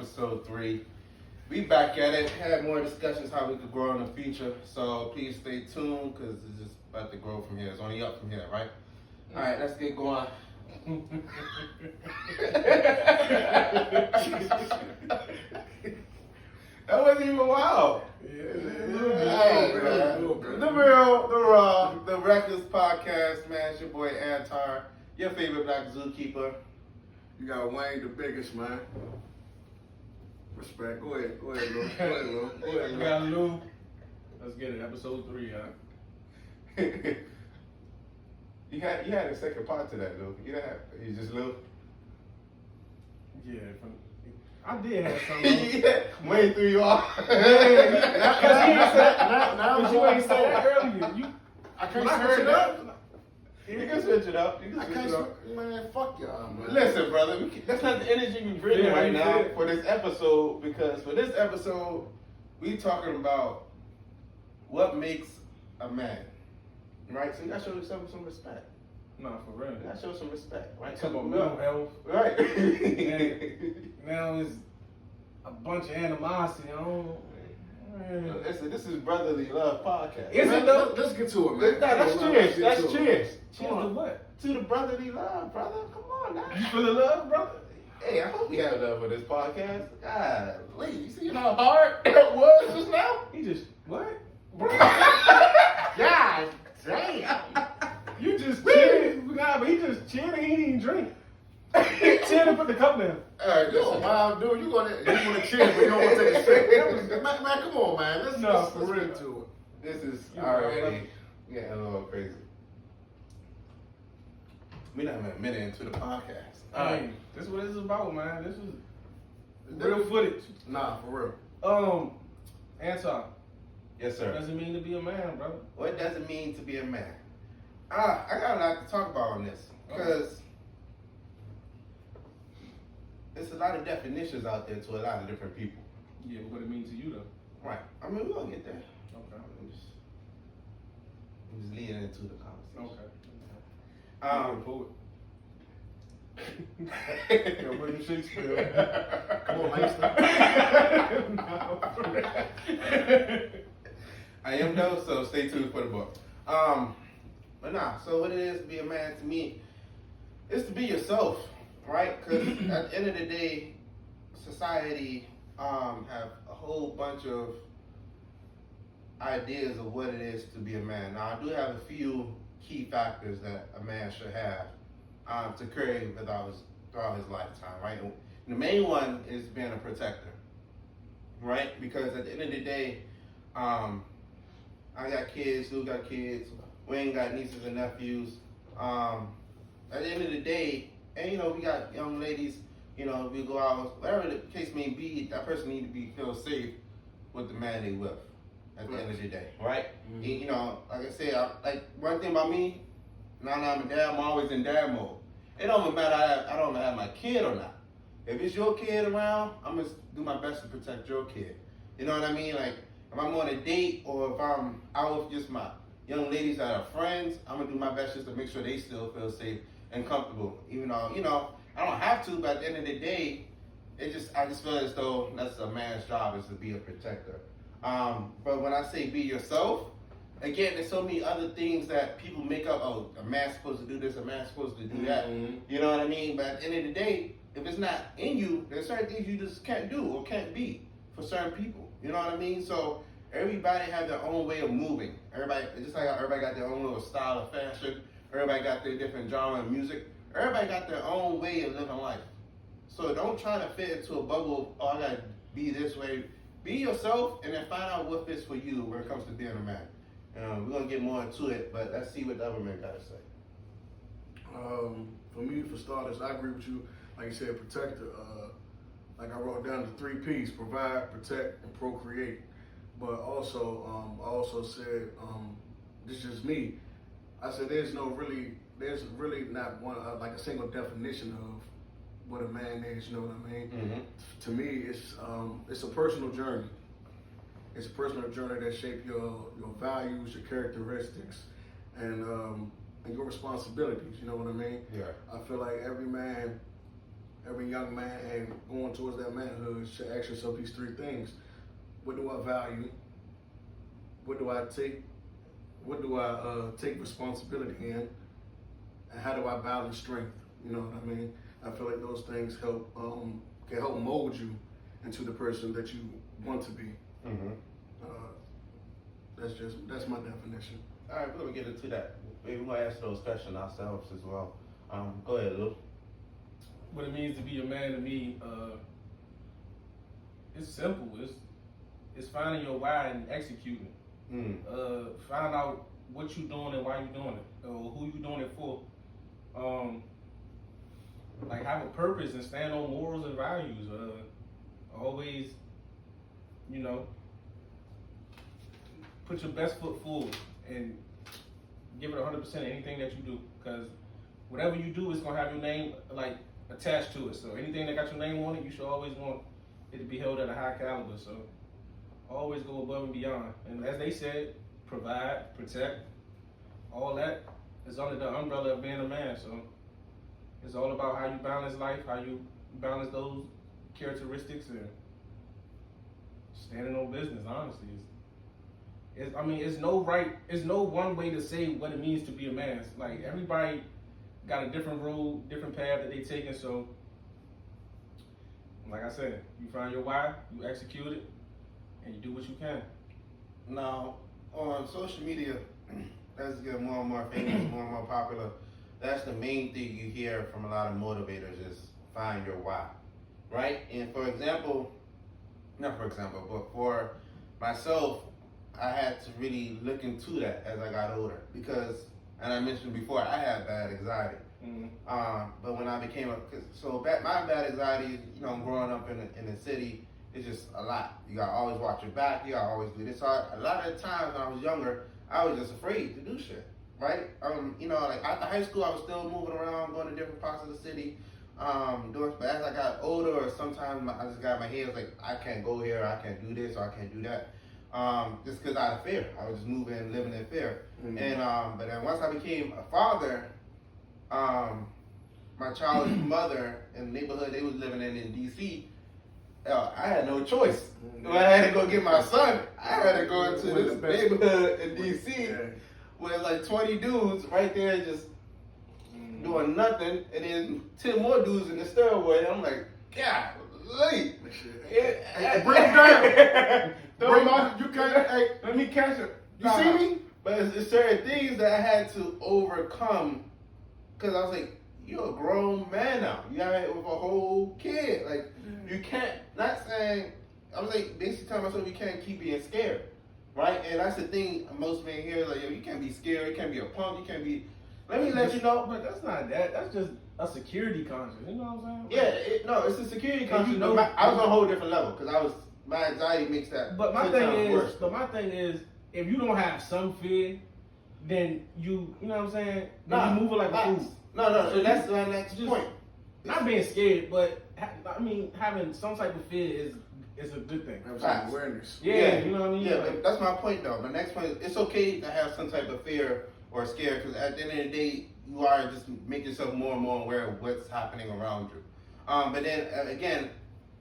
episode 3. We back at it. Had more discussions how we could grow in the future. So please stay tuned because it's just about to grow from here. It's only up from here, right? All right, let's get going. That wasn't even wild. The real, the raw, the Reckless Podcast, man. It's your boy Antar, your favorite black zookeeper. You got Wayne the biggest, man. Respect. Go ahead, Lou. You got Lou. Let's get it. Episode 3, huh? You had a second part to that, Lou. You just Lou. Yeah, I did have something. Yeah, Wayne threw you off. Because you ain't said it earlier. I can't switch it up. You can switch it up. Man, fuck y'all, man. Listen, brother, that's not the energy we bring right now it. for this episode, because for this episode, we talking about what makes a man, right? So you gotta show yourself some respect. Nah, for real. You gotta show some respect, right? Talk about mental health. Right. Now it's a bunch of animosity. I don't. Listen, this is Brotherly Love Podcast. Is it though? Let's get to it, man. That's cheers. That's cheers. Cheers to what? To the brotherly love, brother. Come on now. You feel the love, brother? Hey, I hope we have love for this podcast. God, please. You see how hard it was just now? He just what? God damn. You just cheering, nah, but he just cheering. He didn't even drink. He cheering and put the cup down. All right, Yo, wow, dude, you wanna cheer, but you don't want to take a sip. Man, come on, man. Let's get into it. This is already getting a little crazy. We're not even a minute into the podcast. All right. This is what this is about, man. This is real footage. Nah, for real. Anton. Yes, What sir. does it mean to be a man, brother? What does it mean to be a man? I got a lot to talk about on this because there's a lot of definitions out there to a lot of different people. Yeah, but what it mean to you though? Right. I mean, we're gonna get there. Okay. I'm just leading into the conversation. Okay. Yo, William Shakespeare. Come on, Langston. I am though, so stay tuned for the book. But nah, so what it is to be a man to me is to be yourself, right? Because at the end of the day, society have a whole bunch of ideas of what it is to be a man. Now, I do have a few key factors that a man should have to carry throughout his lifetime, right? And the main one is being a protector, right? Because at the end of the day, I got kids, Lou got kids, Wayne got nieces and nephews. At the end of the day, and we got young ladies, we go out, whatever the case may be, that person need to feel safe with the man they with at the end of the day, right? Mm-hmm. Like I said, like one thing about me, now that I'm a dad, I'm always in dad mode. It don't matter I don't have my kid or not. If it's your kid around, I'm gonna do my best to protect your kid. You know what I mean? Like if I'm on a date or if I'm out with just my young ladies that are friends, I'm gonna do my best just to make sure they still feel safe and comfortable. Even though, I don't have to, but at the end of the day, I just feel as though that's a man's job is to be a protector. But when I say be yourself, again, there's so many other things that people make up. Oh, a man's supposed to do this, a man's supposed to do that. Mm-hmm. You know what I mean? But at the end of the day, if it's not in you, there's certain things you just can't do or can't be for certain people. You know what I mean? So everybody has their own way of moving. Everybody, just like how everybody got their own little style of fashion. Everybody got their different genre of music. Everybody got their own way of living life. So don't try to fit into a bubble. Oh, I gotta be this way. Be yourself, and then find out what fits for you when it comes to being a man. We're gonna get more into it, but let's see what the other men gotta say. For me, for starters, I agree with you. Like you said, protector. Like I wrote down the 3 P's: provide, protect, and procreate. But also, I also said, this is me. I said there's really not one like a single definition of what a man is. You know what I mean? Mm-hmm. To me, it's a personal journey. It's a personal journey that shapes your values, your characteristics, and your responsibilities. You know what I mean? Yeah. I feel like every man every young man and going towards that manhood should ask yourself these three things. What do I value? What do I take? What do I take responsibility in? And how do I balance strength? You know what I mean? I feel like those things help can help mold you into the person that you want to be. Mm-hmm. That's my definition. All right, we're gonna get into that. Maybe we might answer those questions ourselves as well. Go ahead, Lou. What it means to be a man to me, it's simple. It's finding your why and executing. Find out what you're doing and why you're doing it, or who you're doing it for. Like have a purpose and stand on morals and values. Always, put your best foot forward and give it 100% in anything that you do. Because whatever you do is gonna have your name like attached to it. So anything that got your name on it, you should always want it to be held at a high caliber. So always go above and beyond. And as they said, provide, protect, all that is under the umbrella of being a man. So it's all about how you balance life, how you balance those characteristics, and standing on business. Honestly, it's no one way to say what it means to be a man. It's like everybody got a different road, different path that they taking. So, like I said, you find your why, you execute it, and you do what you can. Now, on social media, as it gets more and more famous, more and more popular, that's the main thing you hear from a lot of motivators is find your why, right? And for myself, I had to really look into that as I got older because, and I mentioned before, I had bad anxiety. But when I became my bad anxiety, growing up in the city, it's just a lot. You gotta always watch your back. You gotta always do this. So a lot of the times when I was younger, I was just afraid to do shit, right? Like after high school, I was still moving around, going to different parts of the city, but as I got older, or sometimes I just got in my head, it's like, I can't go here, I can't do this, or I can't do that. Just because out of fear. I was just moving and living in fear. Mm-hmm. And but then once I became a father, my child's mother in the neighborhood they was living in DC, I had no choice. When I had to go get my son, I had to go into this neighborhood in DC with like 20 dudes right there just doing nothing, and then 10 more dudes in the stairway. I'm like, God, late. Hey, bring it down. Bring on. You can't. Hey, Let me catch it. you see me? But it's certain things that I had to overcome because I was like, you're a grown man now. You got it with a whole kid. Like, you can't, not saying, I was like, basically telling myself you can't keep being scared. Right? And that's the thing most men hear, like, yo, you can't be scared. You can't be a punk. You can't be, let me let you know. But that's not that. That's just a security conscience. You know what I'm saying? Yeah, it's a security conscience. know- I was on a whole different level because my anxiety makes that. But my 10 thing times is, worse. if you don't have some fear, then you know what I'm saying? Then Nah, you move it like a fool. No, that's my next point. Not being scared, but having some type of fear is a good thing. Have Facts. some awareness. Yeah, you know what I mean? Yeah, Like, but that's my point though. My next point is it's okay to have some type of fear or scare because at the end of the day, you are just make yourself more and more aware of what's happening around you. But then again,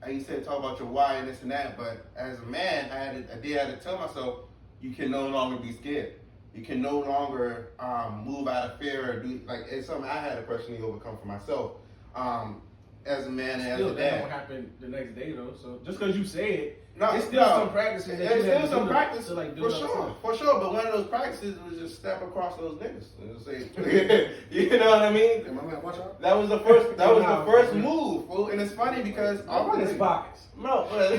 like you said, talk about your why and this and that. But as a man, I did have to tell myself, you can no longer be scared. You can no longer move out of fear or do like it's something I had to personally overcome for myself. As a man and as still, a that dad. don't happen the next day though. So just because you say it, No, it's still no. some practices that There's you have still to some do practice to like for build up sure, something. for sure. But one of those practices was just step across those niggas and say, you know what I mean? Hey, my man, watch out. That was the first. That was the first move, fool. And it's funny because I run his pockets. no, but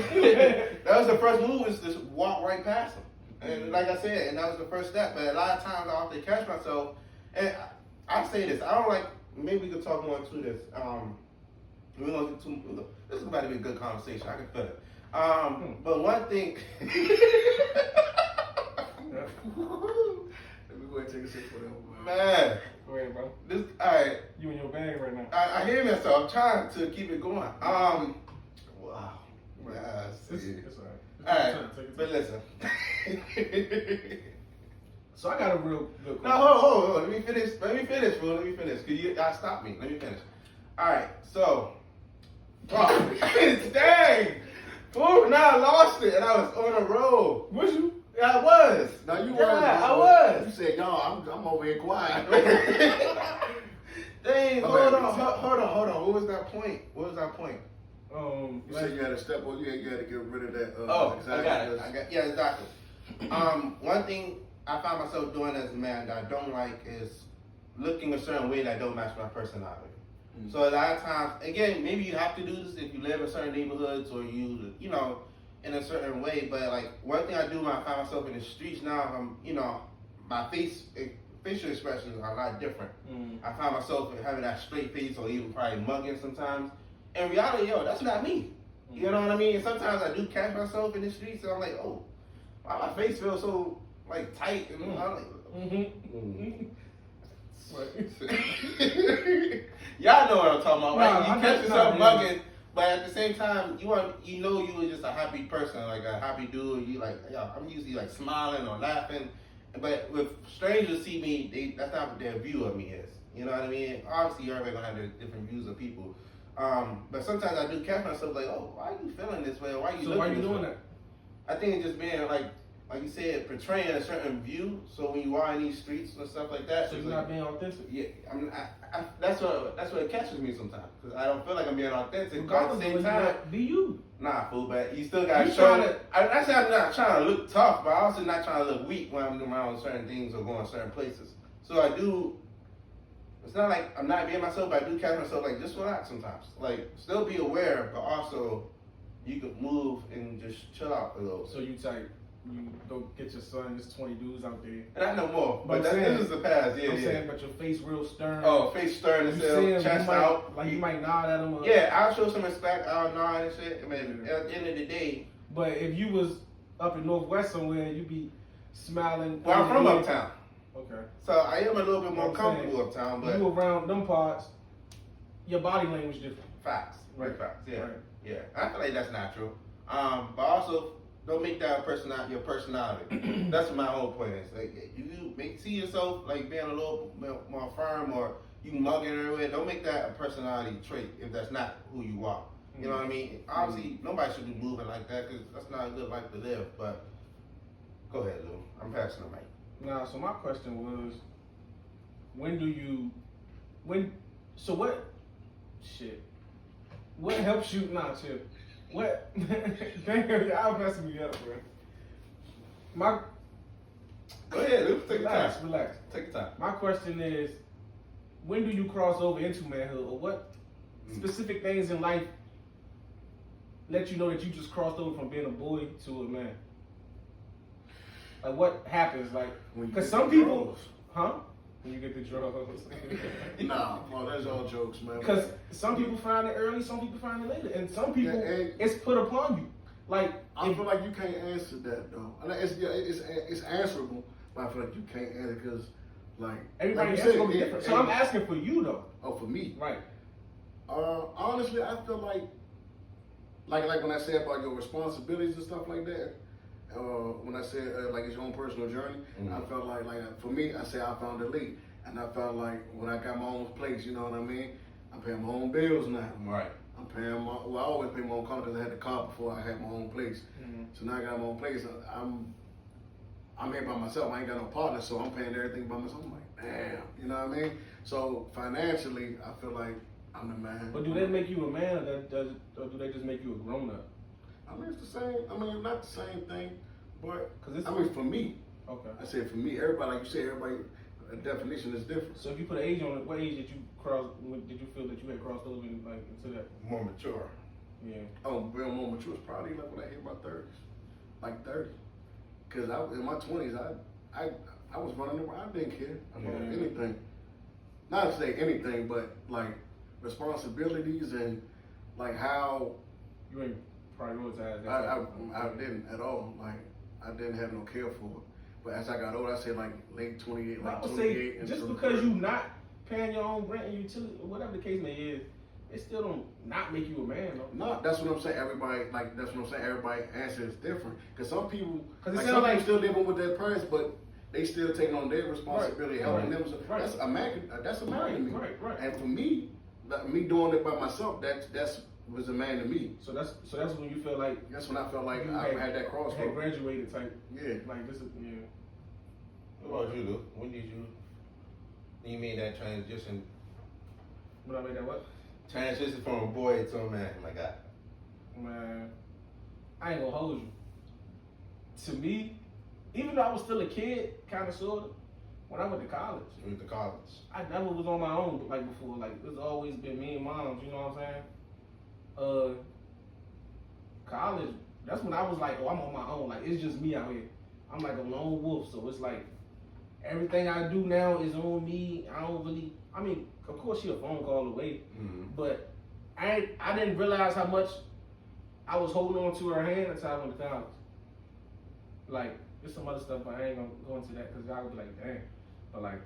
that was the first move is just walk right past him. And like I said, and that was the first step. But a lot of times I have to catch myself, and I say this. I don't like. Maybe we could talk more into this. We're gonna get too. This is about to be a good conversation. I can feel it. But one thing. Let me go ahead and take a sip for them. Man, Go ahead, bro. this. All right. You in your bag right now. I hear myself. I'm trying to keep it going. Wow. Yeah, It's see. all right. All right, Take it. but listen. So I got a real good question. No, hold on. Let me finish, fool. Let me finish. Cause y'all stop me. Let me finish. All right. So, Dang! Fool, now I lost it and I was on a roll. Was you? Yeah, I was. Now you Yeah, were. I was. You said, y'all, I'm over here quiet. Dang, hold on. What was that point? You said you had to step on. You had to get rid of that. I got it. Yeah, exactly. One thing I find myself doing as a man that I don't like is looking a certain way that don't match my personality. Mm-hmm. So a lot of times, again, maybe you have to do this if you live in certain neighborhoods or you know, in a certain way. But like one thing I do when I find myself in the streets now, my facial expressions are a lot different. Mm. I find myself having that straight face or even probably mugging sometimes. In reality, that's not me. You know what I mean? And sometimes I do catch myself in the streets and I'm like, oh, why my face feels so like tight and I'm like, y'all know what I'm talking about, right? Nah, You catch yourself mugging, but at the same time, you were just a happy person, like a happy dude. You like, I'm usually like smiling or laughing, but if strangers see me, that's not what their view of me is. You know what I mean? Obviously, everybody gonna have their different views of people. But sometimes I do catch myself like, oh, why are you feeling this way? Why are you looking why you this doing way? that? I think it's just being like you said, portraying a certain view. So when you are in these streets and stuff like that, So you're like, not being authentic. yeah, that's what it catches me sometimes because I don't feel like I'm being authentic. Regardless but at the of same what time, be you. nah, fool. But you still got to You show. tryna- I say I'm not trying to look tough, but I'm also not trying to look weak when I'm around certain things or going certain places. So I do. It's not like I'm not being myself, but I do catch myself like just relax sometimes. Like still be aware, but also you can move and just chill out a little. So you type, you go get your son. There's 20 dudes out there. And I know more, but I'm saying- this is the past. Yeah, I'm yeah. saying, but your face real stern. Oh, face stern and You see him, chest you might, out. like you might nod at him. Or, Yeah, I'll show some respect. I'll nod and shit. I mean, at the end of the day, But if you was up in Northwest somewhere, you'd be smiling. well, I'm from uptown, Okay. so I am a little bit more I'm comfortable saying, uptown. But you around them parts, your body language different. facts, Right. facts. Yeah, Right. yeah. I feel like that's natural. But also don't make that your personality. That's what my whole point is. Like you see yourself like being a little more firm or you mugging everywhere. Don't make that a personality trait if that's not who you are. You know what I mean? Obviously, nobody should be moving like that because that's not a good life to live. But go ahead, Lou. I'm passing the mic. Nah, so my question was, what helps you, chill. What, dang, y'all messing me up, bro. Go ahead, Lou. Take your Relax, time. relax. Take your time. My question is, when do you cross over into manhood, or what specific things in life let you know that you just crossed over from being a boy to a man? Like what happens? Like, because some people, when you get the drugs. Nah, well, that's all jokes, man. Because some people find it early, some people find it later, and some people and- it's put upon you. Like I feel like you can't answer that though. And it's answerable, but I feel like you can't answer because, like, everybody's like answer gonna be different. So I'm asking for you though. Oh, for me, Right. honestly, I feel like when I say about your responsibilities and stuff like that. When I said like it's your own personal journey, I felt like for me, I say I found it late, and I felt like when I got my own place, you know what I mean. I'm paying my own bills now. Right. I'm paying I always pay my own car because I had the car before I had my own place. So now I got my own place. I'm here by myself. I ain't got no partner, so I'm paying everything by myself. I'm like, damn, you know what I mean? So financially, I feel like I'm the man. But do they make you a man, or do they just make you a grown up? I mean, it's the same. I mean, not the same thing, but It's, I mean, for me, okay. I said for me, everybody, like you said, everybody, a definition is different. So if you put an age on it, what age did you feel that you had crossed over into that? More mature. Yeah. Oh, real more mature is probably like when I hit my 30s, like 30. Cause in my 20s, I was running around. I didn't care about anything. Not to say anything, but like responsibilities and like how You ain't prioritized that. I didn't at all. Like I didn't have no care for it. But as I got older, I say like late 28, I like would 28. say and just so because 30. you not paying your own rent and utility, whatever the case may is, it still don't not make you a man though. No, that's what I'm saying. That's what I'm saying. Everybody answer is different. Cause some people, Cause it like sound some like- people still living with their parents, but they still taking on their responsibility, helping Right. them. So Right. That's a man to me. Right. And for me, me doing it by myself, that's was a man to me. So that's when you feel like That's when I felt like you I had that had crossroad. graduated type. Yeah. Like this is What about you, Lou? When did you made that transition? When I made that what? Transition from a boy to a man, like that. Man, I ain't gonna hold you. To me, even though I was still a kid, kind of sorta, when I went to college, You went to college. I never was on my own like before. Like it's always been me and moms. You know what I'm saying? College. That's when I was like, oh, I'm on my own. Like it's just me out here. I'm like a lone wolf. So it's like everything I do now is on me. I don't really. I mean, of course, she a phone call away, but I didn't realize how much I was holding on to her hand until I went to college. Like, there's some other stuff, but I ain't gonna go into that because y'all would be like, dang. But like,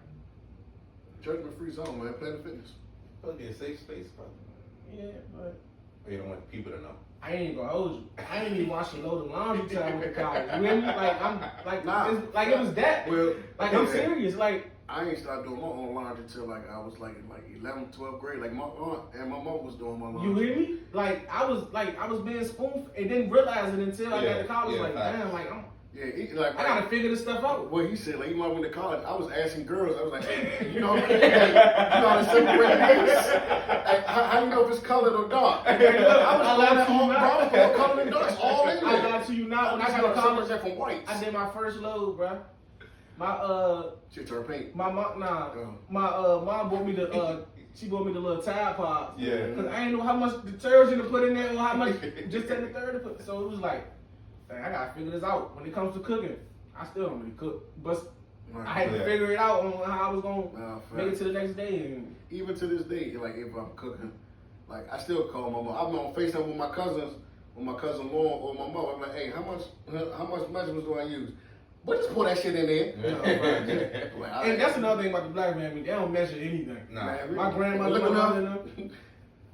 Judgment-free zone, man. Planet Fitness. Supposed to be a safe space, bro. yeah, but Or you don't want people to know. I ain't gonna hold you. I ain't even wash a load of laundry till I went to college. You hear me? Like I'm like Nah. it's, like it was that. Well, Like I'm serious. Like I ain't started doing my own laundry till like I was like in 11th, 12th grade. Like my aunt and my mom was doing my laundry. you hear me? Like I was being spoon and didn't realize it until I got to college. Yeah, Like facts. damn, like Like I gotta figure this stuff out. What he said, like, even when I went to college, I was asking girls, I was like, hey, you know, like, you know how to separate names? Like, how you know if it's colored or dark? Hey, look, I was I going lied at to you all not. brown, colored and dark, all in I there. got to you not. When I got to separate college, that from whites. I did my first load, bro. My Shit, turn pink. my mom my mom bought me the she bought me the little Tide Pods. Yeah. Cause I ain't know how much detergent to put in there or how much just take the third to put. So it was like, dang, I gotta figure this out. When it comes to cooking, I still don't really cook, but I had to figure it out on how I was gonna make it to the next day. And even to this day, like if I'm cooking, like I still call my mom. I'm on FaceTime with my cousins, with my cousin Lauren or my mom. I'm like, hey, how much measurements do I use? But just pour that shit in there. and that's another thing about the black man. I mean, they don't measure anything. Nah. Man, My grandmother, my mother, and them.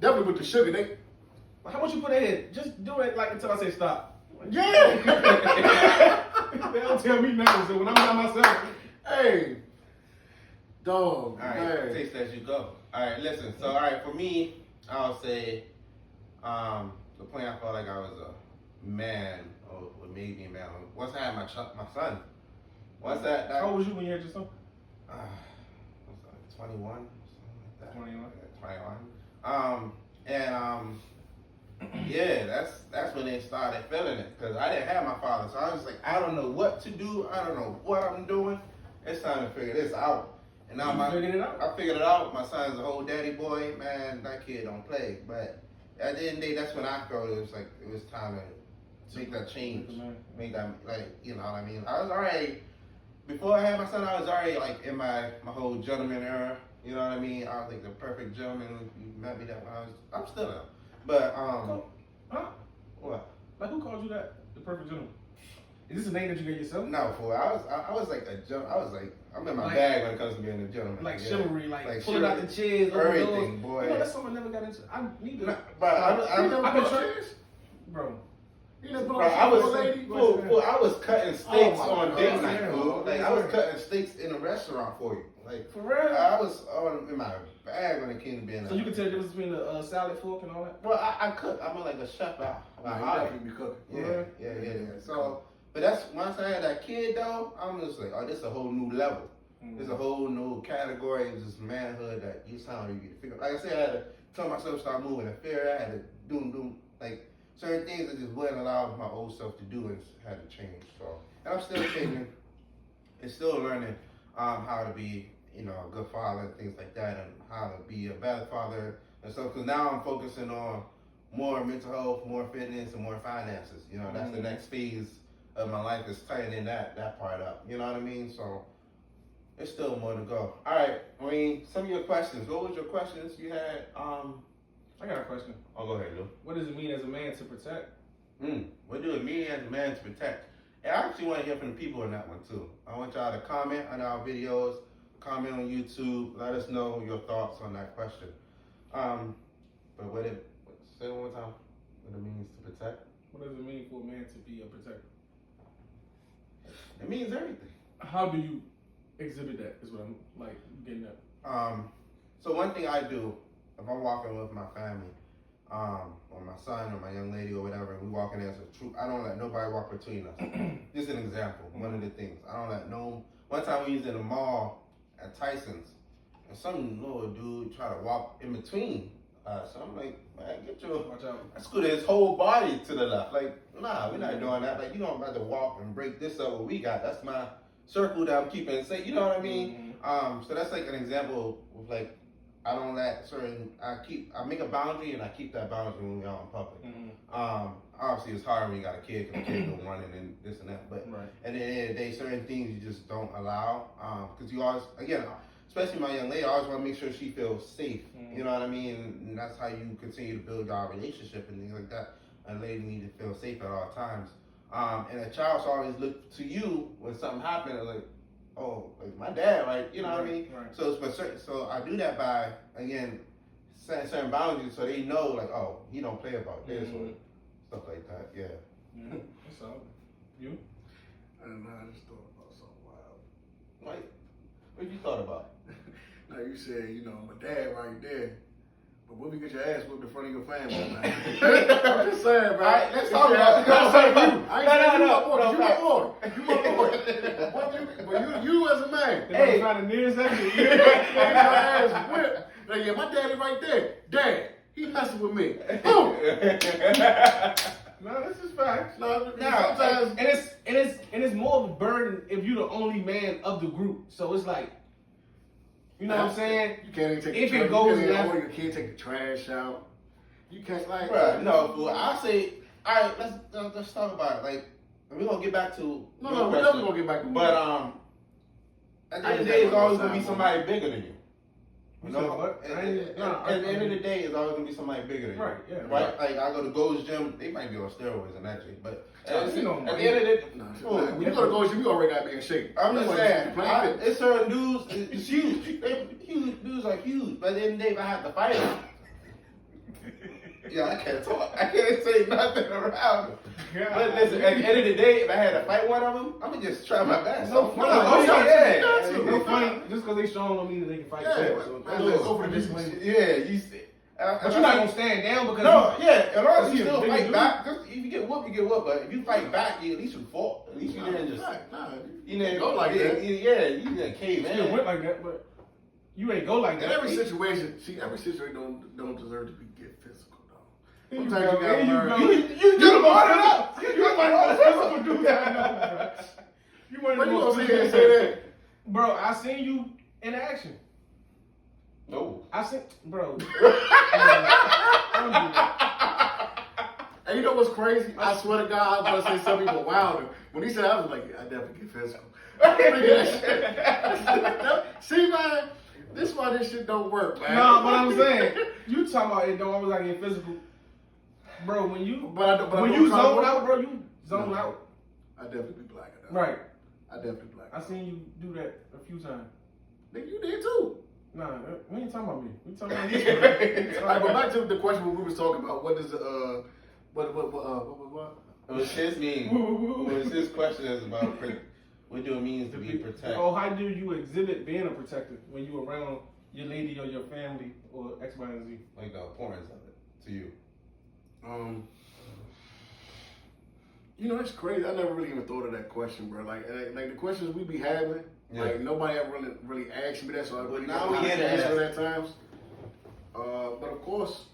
definitely with the sugar, they. How much you put in? Just do it like until I say stop. Yeah. They don't tell me nothing. So when I'm by myself, Hey, dog. All right, taste as you go. All right, listen. So, all right, for me, I'll say the point I felt like I was a man, or made me a man. Once I had my son, once that how old was you when you had your son? 21, something like that. 21. Yeah, 21. Yeah, that's when they started feeling it, because I didn't have my father, so I was like, I don't know what to do, I don't know what I'm doing. It's time to figure this out. And now You figured it out? I figured it out. My son's a whole daddy boy, man. That kid don't play. But at the end of the day, that's when I felt it was time to make that change, make that, like, you know what I mean. I was already, before I had my son, I was already like in my whole gentleman era. You know what I mean? I was like the perfect gentleman. You met me that when I'm still am. But Huh? what? Like who called you that? The perfect gentleman? Is this a name that you gave yourself? No, fool. I was like a gentleman. I was like, I'm in my Like- bag when it comes to being a gentleman. Like Yeah. chivalry, like pulling chivalry, out the chairs, open doors. everything, boy. You know, that's something I never got into. I need to. But You never I've been bought trying- chairs? Bro. You never Bro, bought I chairs was for a lady? fool, I was cutting steaks Oh, my on God. date night, Yeah, fool. Like I was yeah. cutting steaks in a restaurant for you. Like For real? I was in my bag when it came to being. So you can tell the difference between a salad fork and all that? Well, I cook. I'm like a chef out. Nah, you definitely be cooking. Yeah. So, but that's once I had that kid though, I'm just like, oh, this is a whole new level. There's a whole new category of just manhood that you sound you get to figure. Like I said, I had to tell myself start moving in fear. I had to do like certain things that just wouldn't allow my old self to do and had to change. So, and I'm still changing and still learning how to be, you know, a good father and things like that, and how to be a better father and stuff. Because now I'm focusing on more mental health, more fitness, and more finances. You know, that's the next phase of my life is tightening that part up. You know what I mean? So. There's still more to go. All right, I mean, some of your questions. What was your questions you had? I got a question. Oh, go ahead, Lou. What does it mean as a man to protect? What do it mean as a man to protect? And I actually want to hear from the people on that one too. I want y'all to comment on our videos, comment on YouTube. Let us know your thoughts on that question. But say it one more time. What it means to protect? What does it mean for a man to be a protector? It means everything. How do you exhibit that is what I'm like getting at. So one thing I do, if I'm walking with my family, or my son or my young lady or whatever, and we walk in there as a troop, I don't let nobody walk between us. Just an example, one of the things. I don't let one time we was in the mall at Tyson's, and some little dude tried to walk in between us. So I'm like, man, Watch out. I scooted his whole body to the left. Like, nah, we're not doing that. Like, you don't have to walk and break this up what we got. That's my circle that I'm keeping safe. You know what I mean? So that's like an example of like, I don't let I make a boundary and I keep that boundary when we're out in public. Obviously it's hard when you got a kid because the kid go running and this and that. But at the end of the day, certain things you just don't allow. Because you always, again, especially my young lady, I always want to make sure she feels safe. You know what I mean? And that's how you continue to build our relationship and things like that. A lady needs to feel safe at all times. And a child should always look to you when something happens, like, oh, like my dad, right? You know what I mean? So I do that by, again, setting certain boundaries so they know, like, oh, he don't play about this or stuff like that. Yeah. That's all. You? I don't know. I just thought about something wild. Like, what you thought about? Now you said, you know, my dad right there. But what if you get your ass whooped in front of your family, man? I'm just saying, bro. All right, let's talk about it. You my boy. But you as a man. Hey, find the nearest exit. Get your ass whipped. Like, yeah, my daddy right there. Dad, he messing with me. Boom. No, this is facts. No, Sometimes, and it's more of a burden if you're the only man of the group. So it's like, you know what I'm saying? You can't even take if the trash. it goes you left, can't take the trash out. You can't like. Bruh, no, fool. I say, all right, let's talk about it. Like, we're gonna get back to No, we're definitely gonna get back to. But at the end of the day, it's always gonna be somebody bigger than you. You know what? At the end of the day, it's always gonna be somebody bigger than you. Right, yeah. Right? Like, I go to Gold's Gym, they might be on steroids and that shit, but at the you know, end of the day, when you go to Gold's Gym, you already gotta be in shape. I'm just saying, it's certain dudes, it's huge. Dudes are huge, but at the end of the day, if I have to fight them, yeah, I can't talk. I can't say nothing around them. But listen, at the end of the day, if I had to fight one of them, I'm gonna just try my best. No So, funny. No funny. Just because they strong don't mean that they can fight. Yeah, yeah, you see. But you're not gonna stand down because and also you still fight back. Just, if you get whooped, you get whooped. But if you fight back, at least you fought. At least you didn't just. You didn't go like that. Yeah, you didn't cave in. You went like that, but you ain't go like that. Every situation don't deserve to be get physical. Sometimes you gotta learn. You do brought it up. You might not physical do that. You might But you not gonna say that? Bro, I seen you in action. No. I seen, bro. And you know what's crazy? I swear to God, I was gonna say some people wilder. When he said, I was like, I definitely get physical. See, man, this is why this shit don't work, man. No, but I'm saying, you talking about it don't always gotta get physical. Bro, when you zone out, bro, you zone out. I definitely be blacking out. Right. I definitely black out. I seen you do that a few times. Nigga, you did too. Nah, we ain't talking about me. We talking about you. Alright, but back to the question we was talking about. What is what? It was his mean. It was his question is about what do it mean to be protected. Oh, how do you exhibit being a protector when you around your lady or your family or X, Y, and Z? Like the importance of it to you. You know, it's crazy. I never really even thought of that question, bro. Like the questions we be having, like nobody ever really asked me that, so I really now don't we have get to answer it at times. But of course,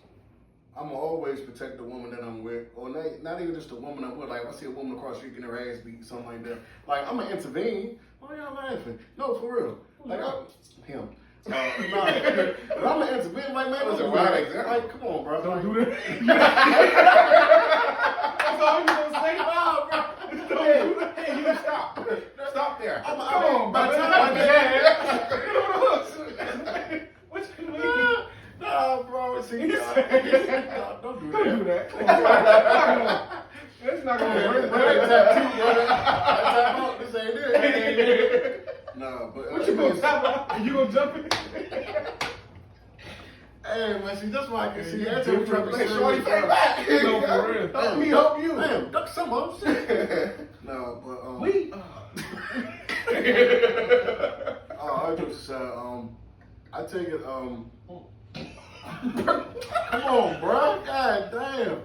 I'm gonna always protect the woman that I'm with, or not even just the woman I'm with. Like if I see a woman across the street getting her ass beat, something like that. Like I'm gonna intervene. Why y'all laughing? No, for real. Like him. But I'm gonna intervene. Like man, don't do that. Like come on, bro. Don't do that. That's all you gonna say? Nah, bro. Don't do that. Hey, you stop. Stop there. Come on, by the time what you mean? Nah, bro. See, don't do that. Don't do that. It's not gonna work. This ain't it. Nah, but what you gonna stop? You gonna jump in? Hey, man, see, that's why I can see that. Every time we Make sure you fight back. No, for real. Let me help you. Damn, duck some of them. No, but I just I take it Come on, bro. God damn.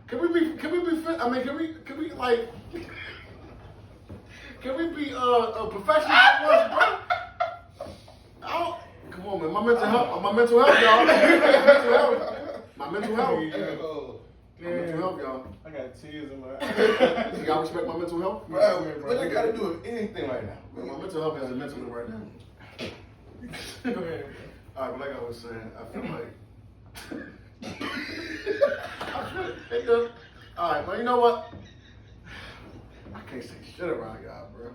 Can we be? I mean, can we like? Can we be professional once, bro? Come on, man. My mental health, y'all. My mental health, y'all. I got tears in my eyes. Y'all respect my mental health? Bro, what I gotta do with anything right now? My mental health is mental right now. Go ahead. All right, but like I was saying, I feel like all right, but you know what? I can't say shit around y'all, bro.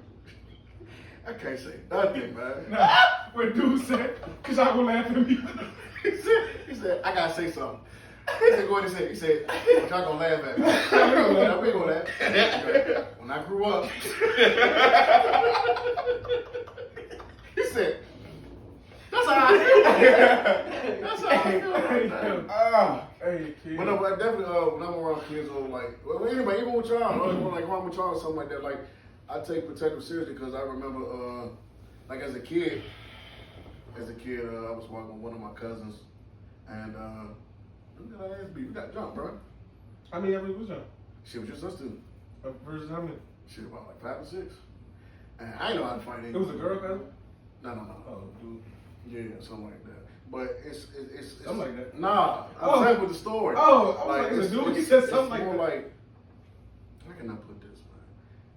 I can't say nothing, man. Nah, what dude said, cause I will laugh at me. He said, I gotta say something. He said, go ahead and say it. He said, y'all gonna laugh at me. We ain't gonna laugh. When I grew up, he said, that's how I feel. That's how I feel. Hey, kid. But no, but I definitely, when I'm around kids or like, well, anybody, even with y'all, like around with y'all or something like that, like, I take protective seriously because I remember, like as a kid, I was walking with one of my cousins, and we got our ass beat. We got jumped, bro. How many of you was y'all? Shit was just us two. Versus how many? Shit, about like 5 or 6. And I ain't know how to fight. It was a girl cousin? No. Oh, dude. Yeah, something like that. But it's Something like that? Nah, I'm saying with the story. Oh, I was like, it's a dude. He said something like more that. like, how can I put this, man?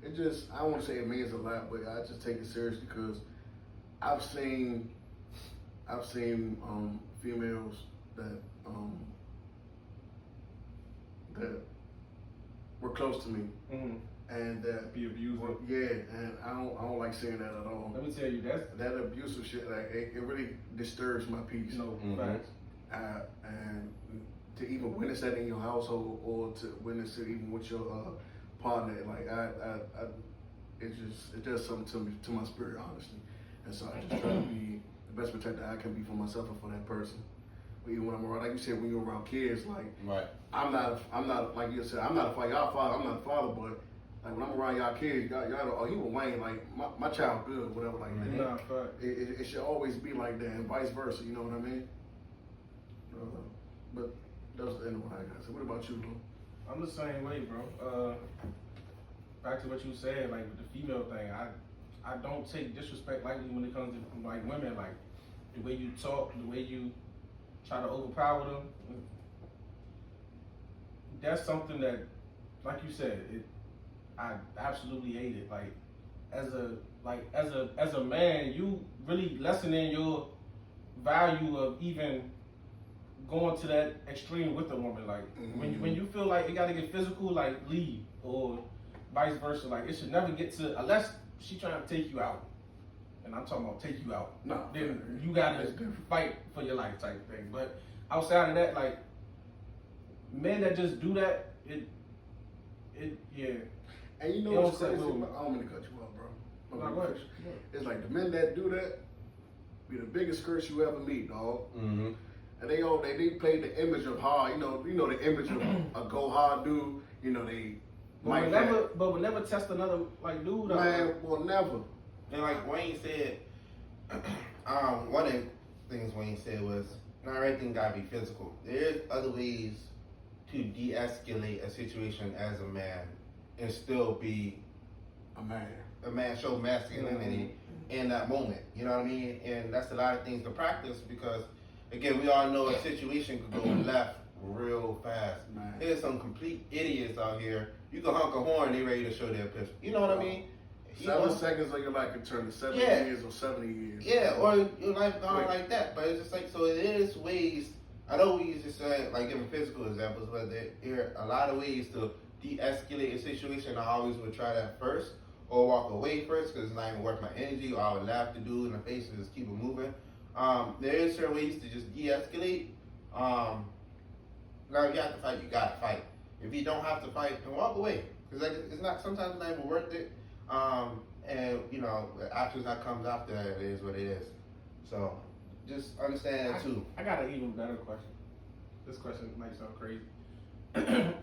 It just, I don't want to say it means a lot, but I just take it seriously because I've seen females that were close to me, and that Be abused. yeah, and I don't like seeing that at all. Let me tell you, that's That abusive shit, like it really disturbs my peace. no facts. And to even witness that in your household, or to witness it even with your partner, like it does something to my spirit, honestly. And so I just try to be the best protector I can be for myself and for that person. But even when I'm around, like you said, when you're around kids, like Right. I'm not like you said, I'm not a father. Y'all father, I'm not a father, but like when I'm around y'all kids, y'all oh, he was Wayne, like my child good, whatever, like that. Nah, fact. It should always be like that, and vice versa. You know what I mean? But that was the end of what I got. So what about you, Lou? I'm the same way, bro. Back to what you said, like with the female thing, I don't take disrespect lightly when it comes to like women, like the way you talk, the way you try to overpower them. That's something that, like you said, I absolutely hate it. Like as a man, you really lessening your value of even going to that extreme with a woman. Like when you feel like it got to get physical, like leave, or vice versa. Like it should never get to, unless she trying to take you out, and I'm talking about take you out. No, Then you gotta fight for your life type thing. But outside of that, like men that just do that, it yeah. And you know what's crazy? I don't mean to cut you off, bro. No, go ahead. It's like the men that do that be the biggest skirts you ever meet, dog. Mm-hmm. And they play the image of hard, you know the image of a go hard dude. You know they. But we'll never test another like dude. Man, will never. And like Wayne said, one of the things Wayne said was, not everything gotta be physical. There's other ways to de-escalate a situation as a man and still be a man. A man, show masculinity in that moment. You know what I mean? And that's a lot of things to practice because, again, we all know a situation could go left real fast. Man. There's some complete idiots out here. You can honk a horn, they ready to show their pistol. You know what I mean? 7 seconds of your life can turn to 70 years or 70 years. Yeah, or your life gone like that. But it's just like, so it is ways. I know we used to say, like giving physical examples, but there are a lot of ways to de-escalate a situation. I always would try that first, or walk away first, because it's not even worth my energy, or I would laugh the dude in the face and just keep it moving. There is certain ways to just de-escalate. Now, if you have to fight, you gotta fight. If you don't have to fight, then walk away, because like, it's not, sometimes not even worth it. And you know, the actions that comes after that, it is what it is. So just understand that too. I got an even better question. This question might sound crazy.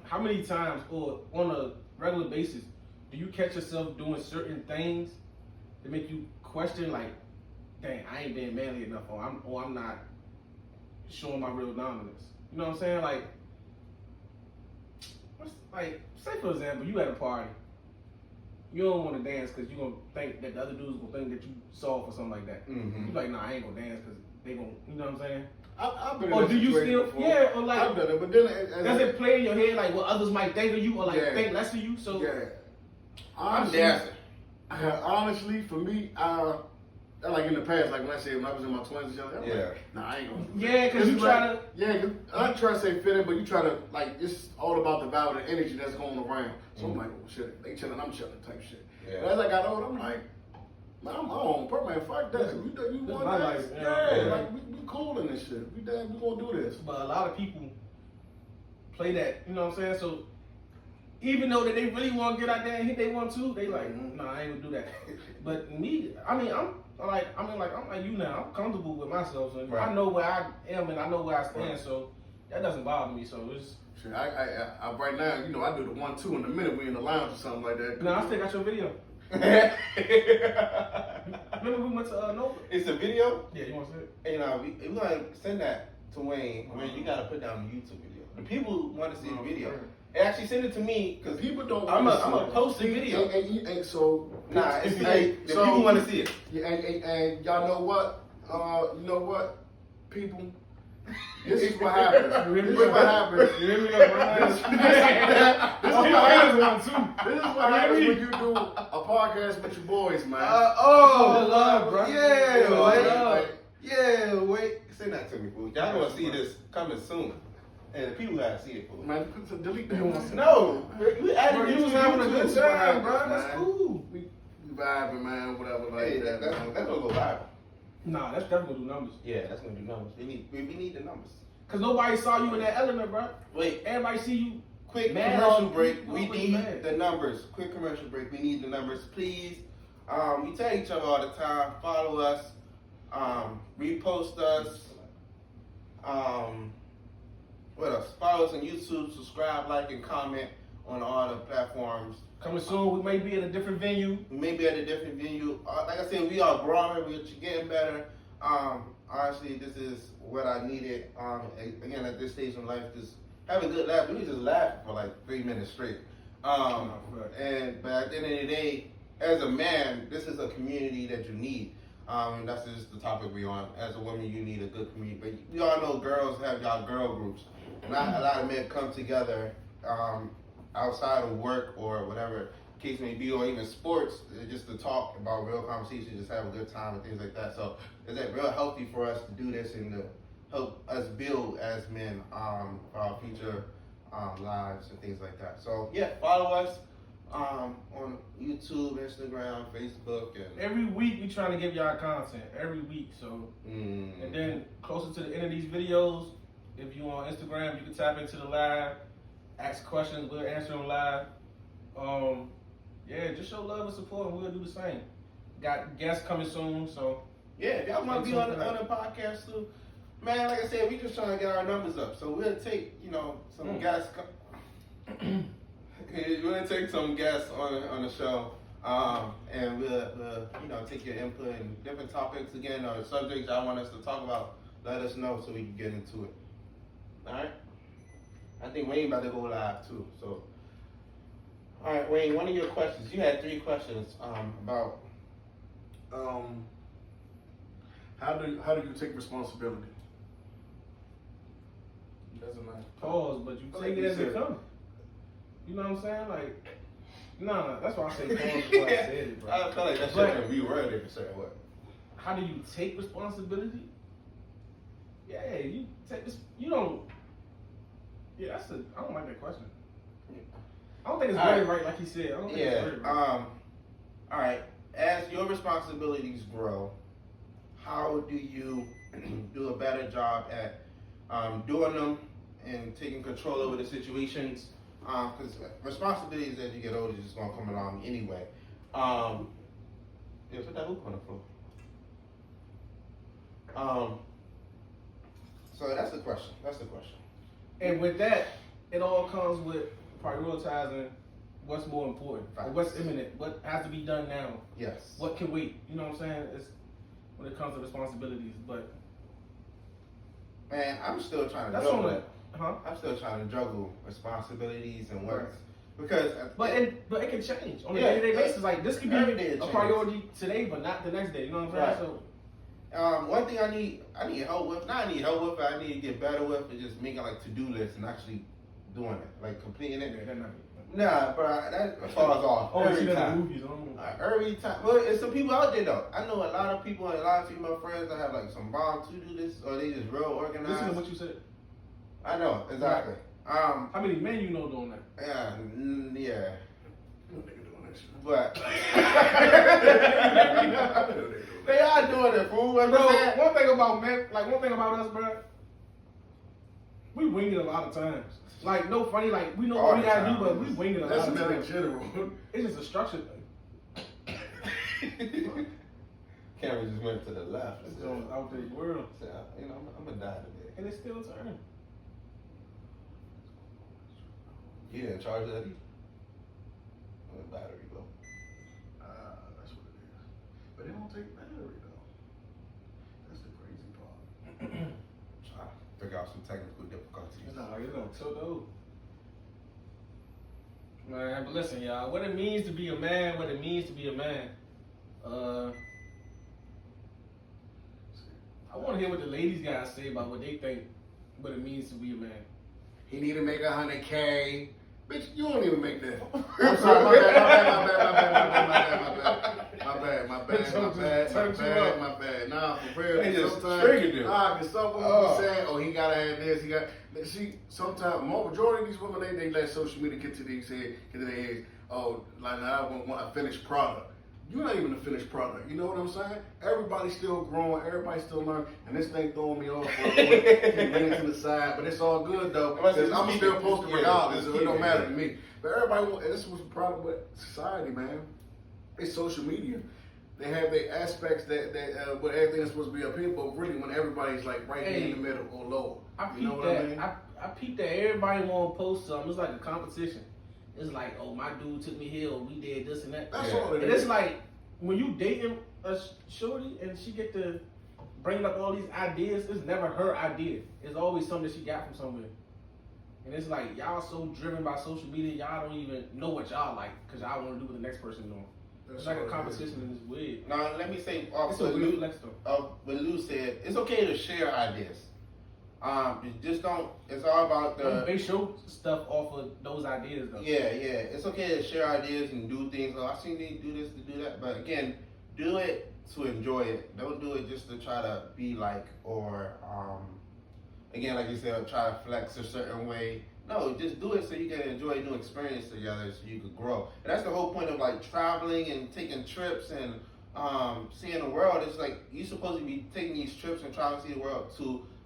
How many times, or on a regular basis, do you catch yourself doing certain things that make you question, like, dang, I ain't being manly enough, or I'm not showing my real dominance. You know what I'm saying? Like, say for example, you at a party. You don't want to dance because you're going to think that the other dude's going to think that you soft or something like that. Mm-hmm. You're like, nah, I ain't going to dance because they going to, you know what I'm saying? I've been in Or that do you situation still, before. yeah, or like, I've done it, but then does it play in your head like what others might think of you or like Yeah. think less of you? So yeah. I'm Honestly, dancing. honestly, for me, like in the past, like when I was in my 20s and shit, I'm Yeah. like, nah, I ain't gonna do yeah, because you like, try to. Yeah, 'cause I ain't trying to say fit in, but you try to, like, it's all about the vibe and the energy that's going around. So I'm like, oh shit, they chilling, I'm chilling type shit. Yeah. But as I got older, I'm like, man, I'm my own person, man, fuck that. You This want my that? life, Yeah, yeah. like, we cool in this shit. We gonna do this. But a lot of people play that, you know what I'm saying? So even though that they really want to get out there and hit they want to, they like, nah, I ain't gonna do that. But me, I'm like you now. I'm comfortable with myself, so Right. I know where I am and I know where I stand. So that doesn't bother me. So it's. Shit, I right now, you know, I do the 1-2 in the minute we in the lounge or something like that. No, I still got your video. Remember we went to Nova? It's a video. Yeah, you want to see it? Hey, we're gonna send that to Wayne. Wayne, you gotta put down the YouTube video. The people want to see the video. Actually, send it to me because People don't. I'm wanna see gonna it. post the See, video. And so Nah, it's hey, the people want to see it. Yeah, and y'all know what? You know what, people? This is what happens. This is what happens. You hear me? This is what happens. This is what happens when you do a podcast with your boys, man. love, bro. Yeah, Oh, wait. love. Yeah, wait. Send that to me, fool. Y'all gonna see this coming soon. And the people gotta see it, fool. Man, delete that one. No, we added Bro, it you was to having a YouTube. good time, bro. Man. That's cool. We vibing, man. Whatever, like Hey, that. that's man. gonna go viral. Nah, that's definitely gonna do numbers. Yeah, that's gonna do numbers. We need the numbers. Cause nobody saw you in that element, bro. Wait, Everybody see you. quick Mad commercial on- break. We nobody need mad. the numbers. Quick commercial break. We need the numbers, please. We tell each other all the time. Follow us. Repost us. What else? Follow us on YouTube. Subscribe, like, and comment on all the platforms. Coming soon, we may be at a different venue. We may be at a different venue. Like I said, we are growing. We're getting better. Honestly, this is what I needed. Again, at this stage in life, just have a good laugh. We just laugh for like 3 minutes straight. But at the end of the day, as a man, this is a community that you need. And that's just the topic we're on. As a woman, you need a good community. But we all know girls have y'all girl groups. Not a lot of men come together outside of work or whatever case may be, or even sports, just to talk about real conversations, just have a good time and things like that. So it's real healthy for us to do this and to help us build as men for our future lives and things like that. So yeah, follow us on YouTube, Instagram, Facebook, and Every week we trying to give y'all content. Every week, so and then closer to the end of these videos, if you on Instagram, you can tap into the live, ask questions, we'll answer them live. Yeah, just show love and support, and we'll do the same. Got guests coming soon, so yeah, if y'all want to be on the podcast too, man. Like I said, we just trying to get our numbers up. So we'll take some guests. We'll take some guests on the show, and we'll take your input and different topics again or subjects y'all want us to talk about. Let us know so we can get into it. All right. I think Wayne about to go live too. So, all right, Wayne. One of your questions. You had 3 questions about. How do you take responsibility? doesn't matter. Pause, but you Like take you it as it said. comes. You know what I'm saying? Like, nah, that's why I say pause before I said it, bro. I feel like that shit But- can be worded a certain way. How do you take responsibility? Yeah, you take this. You don't. Yeah, I don't like that question. I don't think it's All very right. right, like he said. I don't think it's Yeah. very right. All right. As your responsibilities grow, how do you do a better job at doing them and taking control over the situations? Because responsibilities as you get older is just gonna come along anyway. Yeah, put that hook on the floor. So that's the question. And with that, it all comes with prioritizing what's more important, or what's imminent, what has to be done now, Yes. what can wait. You know what I'm saying? It's when it comes to responsibilities. But Man, I'm still trying to That's juggle. on it, huh? I'm still trying to juggle responsibilities and work because. But it can change on a Yeah, day-to-day basis. Like this could every be day it a changes. priority today, but not the next day. You know what I'm saying? Right. So One thing I need help with. Not I need help with, but I need to get better with is just making like to-do lists and actually doing it, like completing it. yeah, that's not me. Nah, but that falls off Oh, every see that in time. movies. Every time. Well, it's some people out there though. I know a lot of people and a lot of female friends that have like some bomb to-do lists, or they just real organized. Listen to what you said. I know exactly. How many men you know doing that? Yeah, yeah. Nigga doing that shit. But they are doing it, fool. Bro, Understand? one thing about men, like one thing about us, bro, we wing it a lot of times. Like no funny, like we know All what we the gotta time. do, but we wing it a That's lot of not in times. general. It's just a structure thing. Camera just went to the left. It's going out there world, So, you know, I'm gonna die today. and it's still turning. You didn't charge that either. Where the battery go? That's what it is. But it don't take battery though. That's the crazy part. Try to figure out some technical difficulties. It's not like it's gonna tilt over. Man, but listen, y'all, what it means to be a man, what it means to be a man. I want to hear what the ladies guys say about what they think, what it means to be a man. He need to make 100K. Bitch, you don't even make that. I'm sorry, my bad. Nah, for real. They just Sometimes, triggered you. cause some women be saying, oh, he gotta have this, he got. See, sometimes, majority of these women, they let social media get to their heads. Oh, like now I want a finished product. You're not even a finished product. You know what I'm saying? Everybody's still growing. Everybody's still learning. And this thing throwing me off for a minute to the side. But it's all good, though. Because I'm still posting regardless. So it don't matter to me. But everybody, this was a problem with society, man. It's social media. They have their aspects that but everything is supposed to be up here. But really, when everybody's like right here in the middle or lower. I You know peeped what that. I mean? I peeped that everybody want to post something. It's like a competition. It's like, oh, my dude took me here, or we did this and that. That's all it And is. it's like, when you dating a shorty and she get to bring up all these ideas, it's never her idea. It's always something that she got from somewhere. And it's like, y'all so driven by social media, y'all don't even know what y'all like, because y'all want to do what the next person doing. It's like a competition and it's weird. Now, let me say, It's a weird flex though. what Lou said, it's okay to share ideas. You just don't, it's all about the... They show stuff off of those ideas though. Yeah, it's okay to share ideas and do things. Oh, I've seen you do this, to do that. But again, do it to enjoy it. Don't do it just to try to be like, or, again, like you said, try to flex a certain way. No, just do it so you can enjoy a new experience together so you can grow. And that's the whole point of like traveling and taking trips and seeing the world. It's like you're supposed to be taking these trips and trying to see the world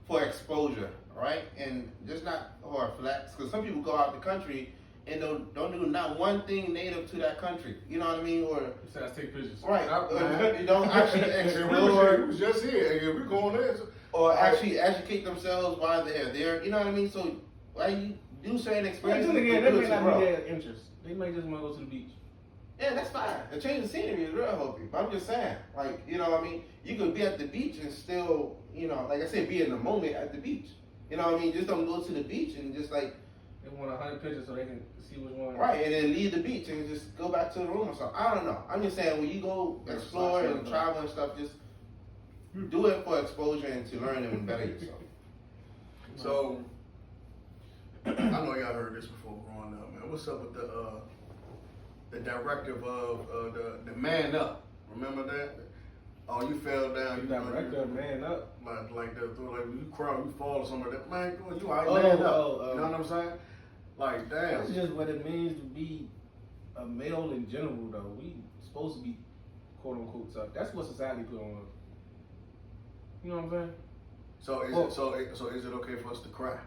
for exposure, right? And just not for a flex. Because some people go out the country and don't do not one thing native to that country. You know what I mean? Or Besides take pictures. right, you don't actually explore. We was just here. And we're going there. Or actually educate themselves while they're there. You know what I mean? So why you do certain But experiences? then again, but that do may it not to grow. be their interest. They might just want to go to the beach. Yeah, that's fine. A change of scenery is real healthy. But I'm just saying, like, you know what I mean? You could be at the beach and still, you know, like I said, be in the moment at the beach. You know what I mean? Just don't go to the beach and just like, They want 100 pictures so they can see which one. right, and then leave the beach and just go back to the room or something. I don't know. I'm just saying, when you go explore and travel and stuff, just do it for exposure and to learn and better yourself. So, I know y'all heard this before growing up, man. What's up with the directive of the man up? Remember that? Oh, you fell down. You got wrecked up, man up. Like that, like when you cry, you fall or something like that. Man, you all right, Oh, man up. oh, You know what I'm saying? Like, damn. That's just what it means to be a male in general, though. We supposed to be quote unquote tough. That's what society put on us. You know what I'm saying? So is it okay for us to cry?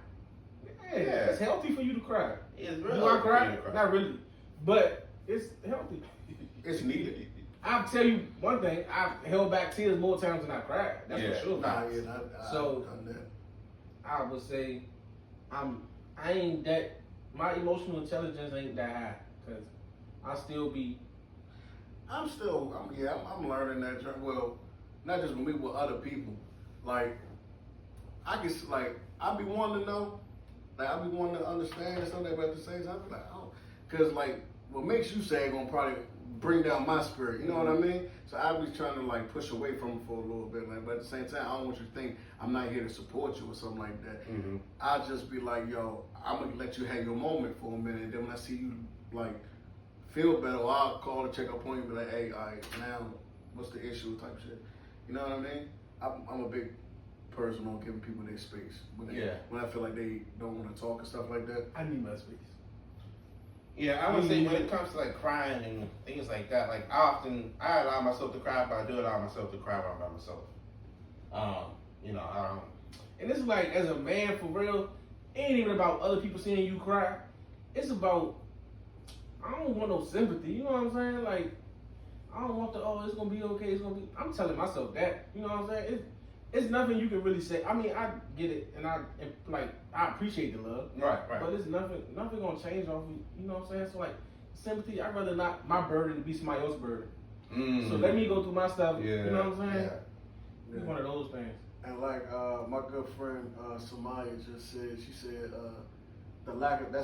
Yeah, it's healthy for you to cry. It's real Do I healthy for you cry? to cry. Not really, but it's healthy. It's needed. I'll tell you one thing. I've held back tears more times than I cried. That's Yeah. for sure. Nah, yeah, So- I've done that. I would say I ain't that, my emotional intelligence ain't that high, cause I still be. I'm learning that. Well, not just with me, with other people. Like, I guess like I be wanting to know, like I be wanting to understand and something, but at the same time, I be like, oh, cause like what makes you say gonna probably bring down my spirit. You know what I mean? So I be trying to like push away from it for a little bit, like, but at the same time, I don't want you to think I'm not here to support you or something like that. I'll just be like, yo, I'm gonna let you have your moment for a minute, and then when I see you like feel better, or I'll call to check up on you, and be like, hey, all right, now what's the issue, type shit. You know what I mean? I'm a big person on giving people their space when I feel like they don't want to talk and stuff like that. I need my space. Yeah, I would say when it comes to like crying and things like that, like I allow myself to cry, but I do allow myself to cry when I'm by myself. And it's like, as a man, for real, it ain't even about other people seeing you cry. It's about, I don't want no sympathy. You know what I'm saying? Like, I don't want it's gonna be okay. It's gonna be. I'm telling myself that. You know what I'm saying? It's nothing you can really say. I mean, I get it, and I appreciate the love. Right. But it's nothing gonna change off of, you know what I'm saying? So like, sympathy, I'd rather not my burden to be somebody else's burden. So let me go through my stuff. Yeah. You know what I'm saying? Yeah. It's one of those things. And like my good friend Samaya just said, she said the lack of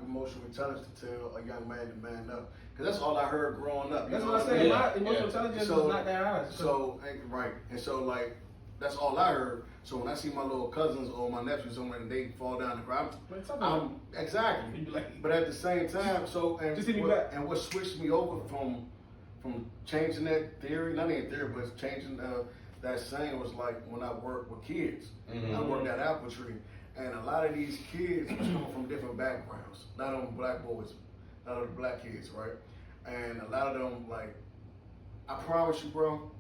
emotional intelligence to tell a young man to man up. Cause that's all I heard growing up. That's what I said. My emotional intelligence is not that high. So right, and so like that's all I heard. So when I see my little cousins or my nephews somewhere and they fall down the ground, I'm exactly. But at the same time, and what switched me over from changing that theory, not even theory, but changing that saying was like when I worked with kids. I worked at Ep3, and a lot of these kids was coming from different backgrounds. Not only black boys, not only black kids, right? And a lot of them, like, I promise you, bro,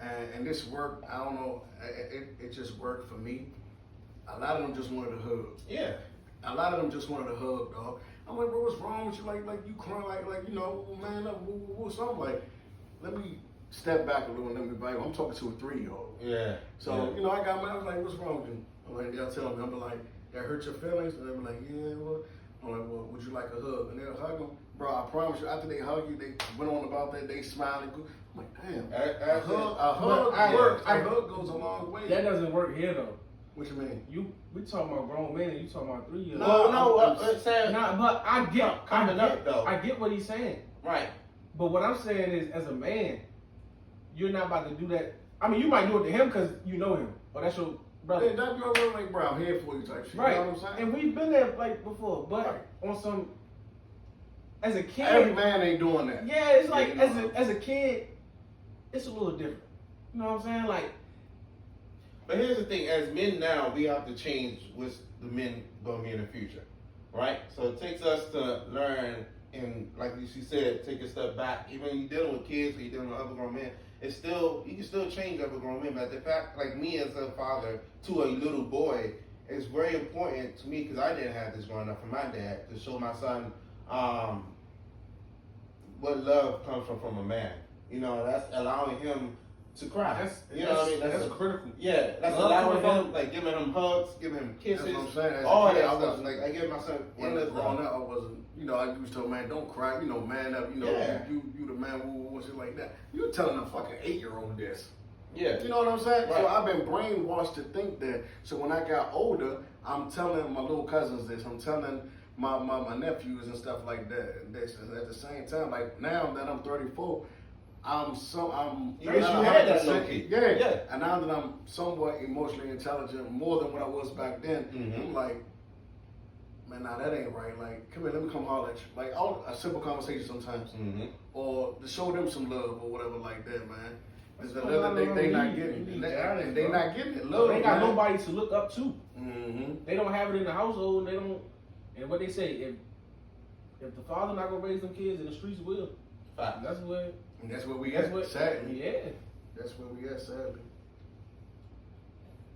and this worked, I don't know, it just worked for me. A lot of them just wanted a hug. Yeah. A lot of them just wanted a hug, dog. I'm like, bro, what's wrong with you? Like you crying, like you know, man up, so I'm like, let me step back a little and let me bite. I'm talking to a 3-year-old. Yeah. So, you know, I was like, what's wrong with you? I'm like, they'll tell me, I'm like, that hurt your feelings? And they'll be like, yeah, well, I'm like, well, would you like a hug? And they'll hug them. Bro, I promise you, after they hug you, they went on about that, they smiling. I'm like, damn, a hug goes a long way. That doesn't work here, though. What you mean? We talking about grown men, and you talking about 3-year-olds. But I get what he's saying. Right. But what I'm saying is, as a man, you're not about to do that. I mean, you might do it to him because you know him, or that's your brother. Yeah, that's your brother, like, bro, I'm here for you type shit. Right. You know what I'm saying? And we've been there like before, but on some, as a kid, every man ain't doing that. Yeah, it's like as a kid, it's a little different. You know what I'm saying? Like, but here's the thing: as men now, we have to change what's the men gonna be in the future, right? So it takes us to learn, and like she said, take a step back. Even when you're dealing with kids or you're dealing with other grown men, it's still, you can still change other grown men. But the fact, like me as a father to a little boy, it's very important to me because I didn't have this growing up from my dad to show my son what love comes from a man. You know, that's allowing him to cry. That's critical. Yeah, that's allowing him, like giving him hugs, giving him kisses. That's what I'm saying. All that stuff. Like I give my son growing up, I wasn't. You know, I used to tell man, don't cry. You know, man up. You know, you the man who shit like that. You telling a fucking 8-year-old this. Yeah. You know what I'm saying? Right. So I've been brainwashed to think that. So when I got older, I'm telling my little cousins this. I'm telling my nephews and stuff like that. This and at the same time, like now that I'm 34. You wish you had that little kid. Yeah. And now that I'm somewhat emotionally intelligent, more than what I was back then, I'm like, man, nah, that ain't right. Like, come here, let me come holler at you. Like, a simple conversation sometimes. Or to show them some love or whatever like that, man. They not getting it. They not getting it. Love, they got nobody to look up to. They don't have it in the household. They don't. And what they say, if the father not gonna raise them kids, then the streets will. That's where. And that's where we at, sadly. Yeah. That's where we at, sadly.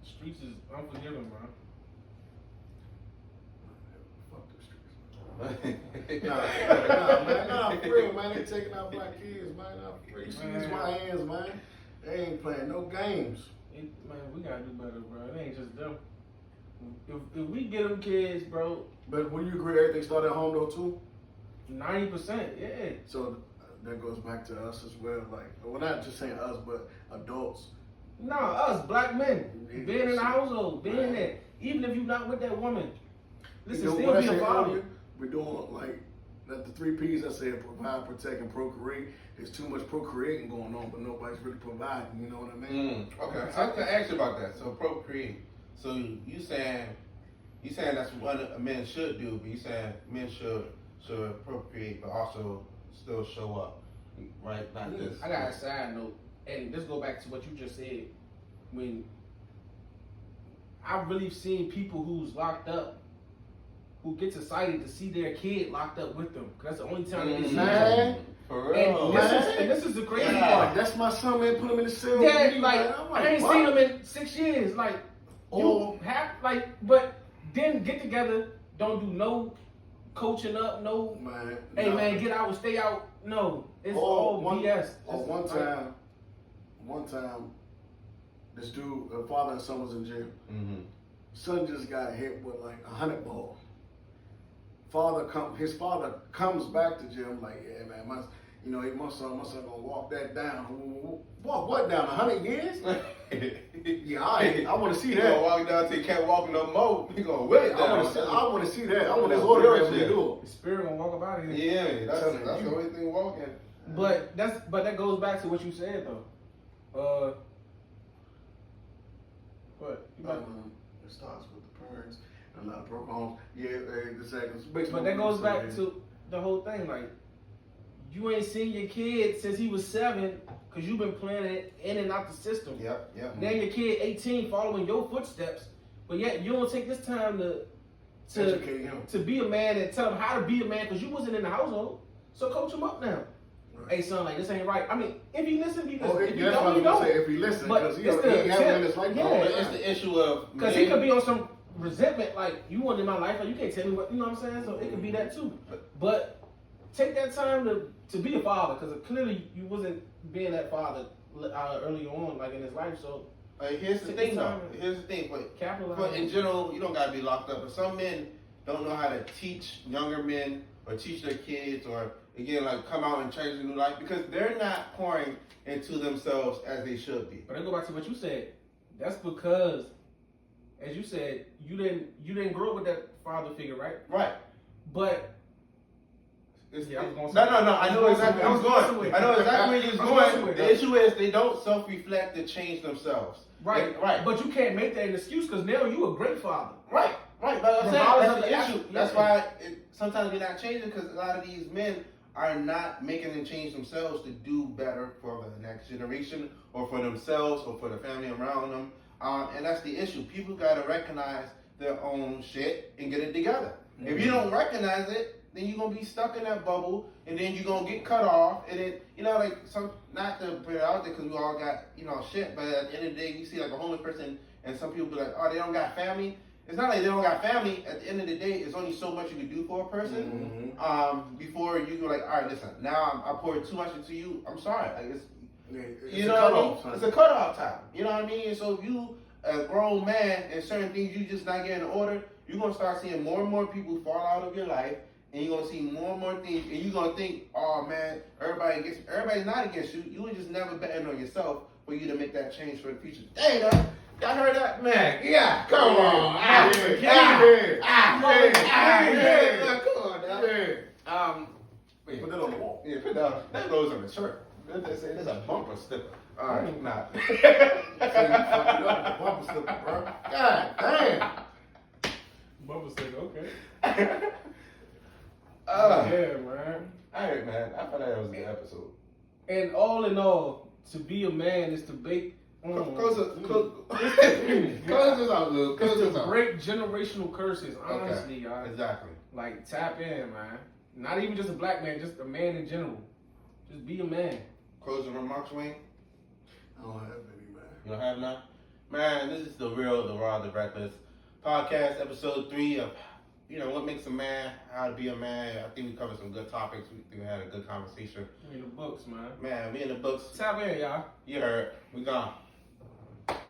Streets is unforgiving, man. Fuck the streets. Nah, for real, man. They taking out black kids, man. You see these white hands, man. They ain't playing no games. Man, we gotta do better, bro. It ain't just them. If we get them kids, bro. But would you agree everything started at home, though, too? 90%, yeah. So that goes back to us as well. Like, well, not just saying us, but adults. No, us black men being in the household, being there, even if you're not with that woman. Listen, still be a father. We're doing like that. The 3 P's I said: provide, protect, and procreate. There's too much procreating going on, but nobody's really providing. You know what I mean? Okay, I was gonna ask you about that. So procreate. So you saying that's what men should do, but you saying men should procreate, but also still show up, right? Not this. I got a side note, and this go back to what you just said. When I've really seen people who's locked up, who gets excited to see their kid locked up with them, because that's the only time they can see them. For real, and this is the crazy part. That's my son, man. Put him in the cell. Yeah, I ain't seen him in 6 years. Like, but then get together, don't do no coaching up, no. Man, hey man, get out, stay out. No, it's all BS. One time, this dude, father and son was in jail. Mm-hmm. Son just got hit with like 100 balls. His father comes back to jail. I'm like, yeah, man, my son gonna walk that down. Walk what down? 100 years? Yeah, I want to see that. He gonna walk down till he can't walk no more. He gonna whip it down. I want to see that. I want his autograph when he do it. The spirit gonna walk about it. Yeah, that's the only thing walking. But that goes back to what you said though. What? It starts with the parents and a lot of broken homes. Yeah, exactly. But that goes back to the whole thing. Like, you ain't seen your kid since he was 7 because you've been playing it in and out the system. Yep. Then your kid 18 following your footsteps, but yet you don't take this time to educate him, to be a man and tell him how to be a man because you wasn't in the household. So coach him up now. Right. Hey son, like this ain't right. I mean, if he listen, he listen. If you don't, you don't. If he listen, because he hasn't been his life. Yeah, it's the issue of because he could be on some resentment, like you weren't in my life, like you can't tell me what you know what I'm saying. So it could be that too. But take that time to be a father, because clearly you wasn't being that father early on, like in his life. So here's the thing, though. Here's the thing, but in general, you don't gotta be locked up. But some men don't know how to teach younger men or teach their kids or again like come out and change a new life because they're not pouring into themselves as they should be. But I go back to what you said. That's because, as you said, you didn't grow up with that father figure, right? Right. But I know exactly where he was going. The issue is they don't self-reflect to change themselves. Right. But you can't make that an excuse because now you a great father. Right. But I'm saying that's the issue. That's why sometimes we're not changing because a lot of these men are not making them change themselves to do better for the next generation or for themselves or for the family around them. And that's the issue. People got to recognize their own shit and get it together. Mm-hmm. If you don't recognize it, then you're going to be stuck in that bubble, and then you're going to get cut off, and then, not to put it out there because we all got, shit, but at the end of the day, you see like a homeless person, and some people be like, oh, they don't got family. It's not like they don't got family. At the end of the day, it's only so much you can do for a person before you go like, all right, listen, now I poured too much into you. I'm sorry. Like it's what I mean? It's a cutoff time. You know what I mean? And so if you a grown man and certain things you just not getting in order, you're going to start seeing more and more people fall out of your life. And you're gonna see more and more things, and you're gonna think, "Oh man, everybody's not against you. You were just never betting on yourself for you to make that change for the future." Dang, y'all heard that, man? Yeah, come on, come on, now. Wait, put that on the wall. Yeah, put that goes on the shirt. There's a bumper sticker. All right, not. Bumper sticker, bro. God damn. Bumper sticker, okay. Yeah, man. Alright, man. I thought that was a good episode. And all in all, to be a man is to bake. Close this out, Luke. Close this out. Break generational curses, honestly, y'all. Exactly. Like, tap in, man. Not even just a black man, just a man in general. Just be a man. Closing remarks, Wayne? I don't have any, man. You don't have none? Man, this is the Raw, the Reckless podcast, episode 3 of what makes a man, how to be a man. I think we covered some good topics. We had a good conversation. We in the books, man. Man, we in the books. Tap in, y'all. You heard. We gone.